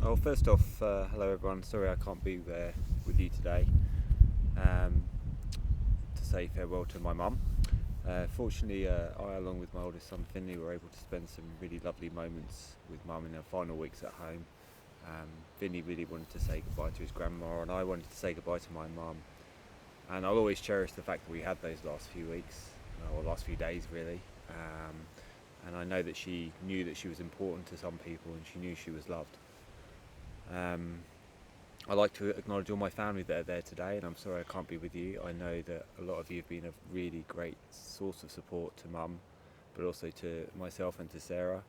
Oh, first off, hello everyone. Sorry I can't be there with you today um, to say farewell to my mum. Fortunately, I, along with my oldest son Finley, were able to spend some really lovely moments with mum in her final weeks at home. Finley really wanted to say goodbye to his grandma, and I wanted to say goodbye to my mum. And I'll always cherish the fact that we had those last few weeks, or last few days really. Um, and I know that she knew that she was important to some people, and she knew she was loved. Um, I'd like to acknowledge all my family that are there today, and I'm sorry I can't be with you. I know that a lot of you have been a really great source of support to Mum, but also to myself and to Sarah.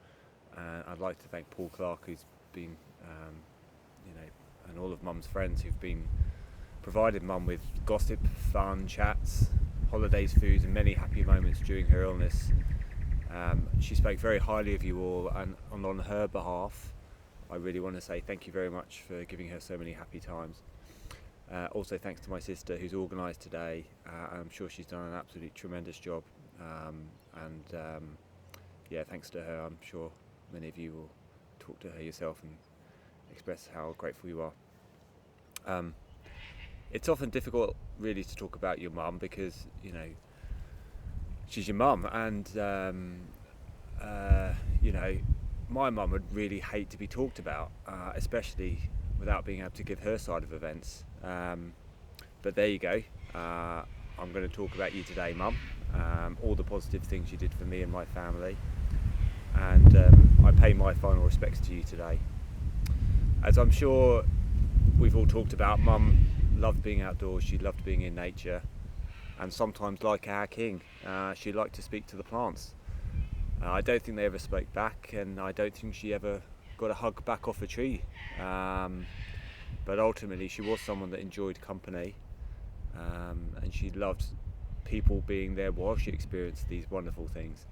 And I'd like to thank Paul Clark, who's been, you know, and all of Mum's friends who've been provided Mum with gossip, fun, chats, holidays, food, and many happy moments during her illness. She spoke very highly of you all, and on her behalf, I really want to say thank you very much for giving her so many happy times. Also, thanks to my sister who's organised today. I'm sure she's done an absolutely tremendous job. Yeah, thanks to her, I'm sure many of you will talk to her yourself and express how grateful you are. It's often difficult, really, to talk about your mum because she's your mum, and you know, my mum would really hate to be talked about, especially without being able to give her side of events. But there you go. I'm going to talk about you today, Mum. All the positive things you did for me and my family, and I pay my final respects to you today. As I'm sure we've all talked about, Mum loved being outdoors. She loved being in nature, and sometimes, like our king, she liked to speak to the plants. I don't think they ever spoke back, and I don't think she ever got a hug back off a tree. But ultimately, she was someone that enjoyed company, and she loved people being there while she experienced these wonderful things.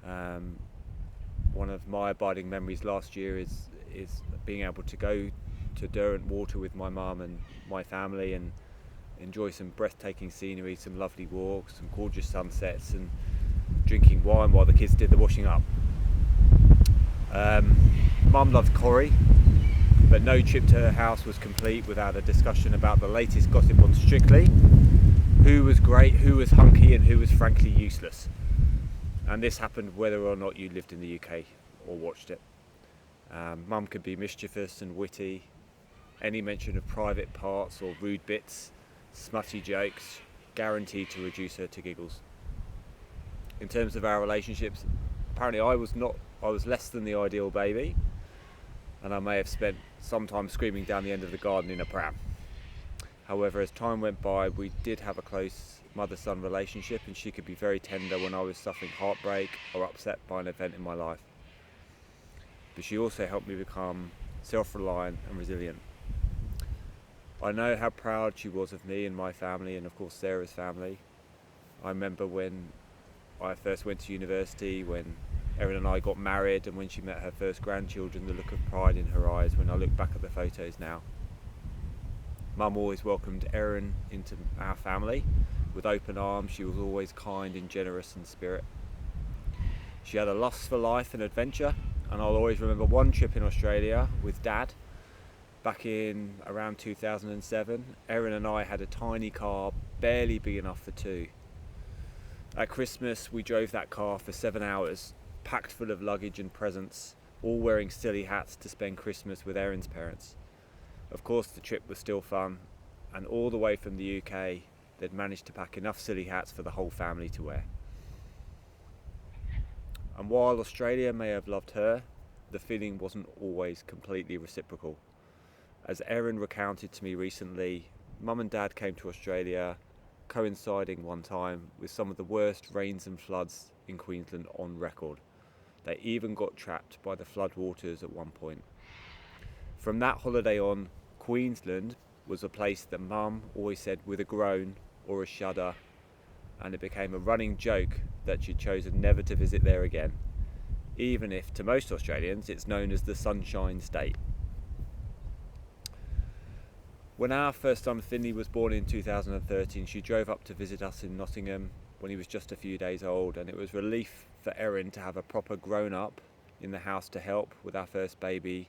One of my abiding memories last year is being able to go to Derwent Water with my mum and my family and enjoy some breathtaking scenery, some lovely walks, some gorgeous sunsets, and drinking wine while the kids did the washing up. Mum loved Corrie, but no trip to her house was complete without a discussion about the latest gossip on Strictly, who was great, who was hunky, and who was frankly useless. And this happened whether or not you lived in the UK or watched it. Mum could be mischievous and witty. Any mention of private parts or rude bits, smutty jokes, guaranteed to reduce her to giggles. In terms of our relationships, apparently I was less than the ideal baby, and I may have spent some time screaming down the end of the garden in a pram. However, as time went by, we did have a close mother-son relationship, and she could be very tender when I was suffering heartbreak or upset by an event in my life. But she also helped me become self-reliant and resilient. I know how proud she was of me and my family, and of course Sarah's family. I remember when I first went to university, when Erin and I got married, and when she met her first grandchildren, the look of pride in her eyes when I look back at the photos now. Mum always welcomed Erin into our family with open arms. She was always kind and generous in spirit. She had a lust for life and adventure, and I'll always remember one trip in Australia with Dad back in around 2007. Erin and I had a tiny car, barely big enough for two. At Christmas, we drove that car for 7 hours, packed full of luggage and presents, all wearing silly hats to spend Christmas with Erin's parents. Of course, the trip was still fun, and all the way from the UK, they'd managed to pack enough silly hats for the whole family to wear. And while Australia may have loved her, the feeling wasn't always completely reciprocal. As Erin recounted to me recently, Mum and Dad came to Australia coinciding one time with some of the worst rains and floods in Queensland on record. They even got trapped by the floodwaters at one point. From that holiday on, Queensland was a place that Mum always said with a groan or a shudder, and it became a running joke that she'd chosen never to visit there again, even if to most Australians it's known as the Sunshine State. When our first son Finley was born in 2013, she drove up to visit us in Nottingham when he was just a few days old, and it was relief for Erin to have a proper grown-up in the house to help with our first baby,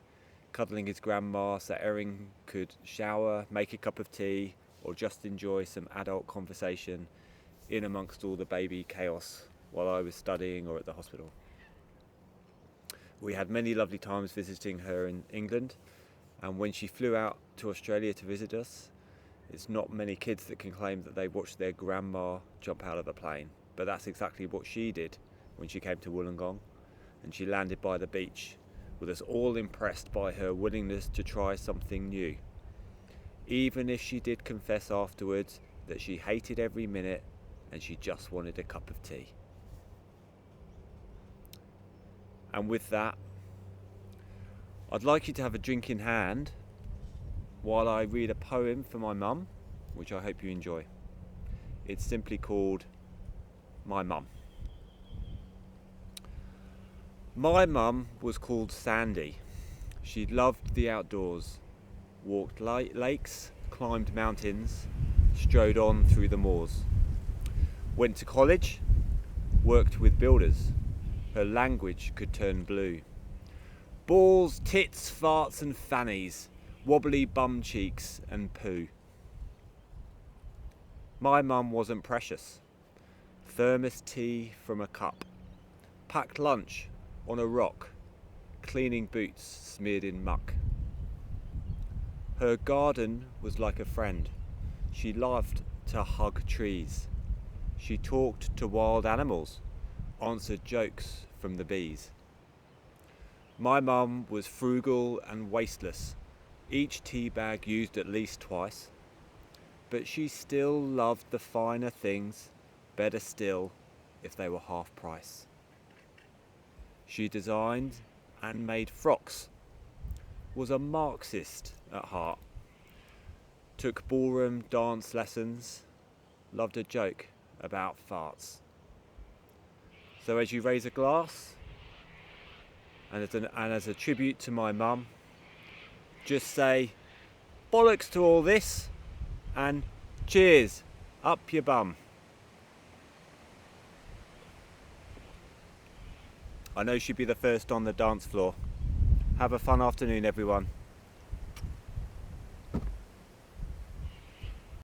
cuddling his grandma so Erin could shower, make a cup of tea, or just enjoy some adult conversation in amongst all the baby chaos while I was studying or at the hospital. We had many lovely times visiting her in England, and when she flew out to Australia to visit us, it's not many kids that can claim that they watched their grandma jump out of a plane, but that's exactly what she did when she came to Wollongong, and she landed by the beach with us all impressed by her willingness to try something new, even if she did confess afterwards that she hated every minute and she just wanted a cup of tea. And with that, I'd like you to have a drink in hand while I read a poem for my mum, which I hope you enjoy. It's simply called My Mum. My mum was called Sandy. She loved the outdoors, walked lakes, climbed mountains, strode on through the moors. Went to college, worked with builders. Her language could turn blue. Balls, tits, farts and fannies, wobbly bum cheeks and poo. My mum wasn't precious. Thermos tea from a cup. Packed lunch on a rock, cleaning boots smeared in muck. Her garden was like a friend. She loved to hug trees. She talked to wild animals, answered jokes from the bees. My mum was frugal and wasteless, each tea bag used at least twice, but she still loved the finer things, better still if they were half price. She designed and made frocks, was a Marxist at heart, took ballroom dance lessons, loved a joke about farts. So as you raise a glass, and as a tribute to my mum, just say bollocks to all this and cheers, up your bum. I know she'd be the first on the dance floor. Have a fun afternoon, everyone.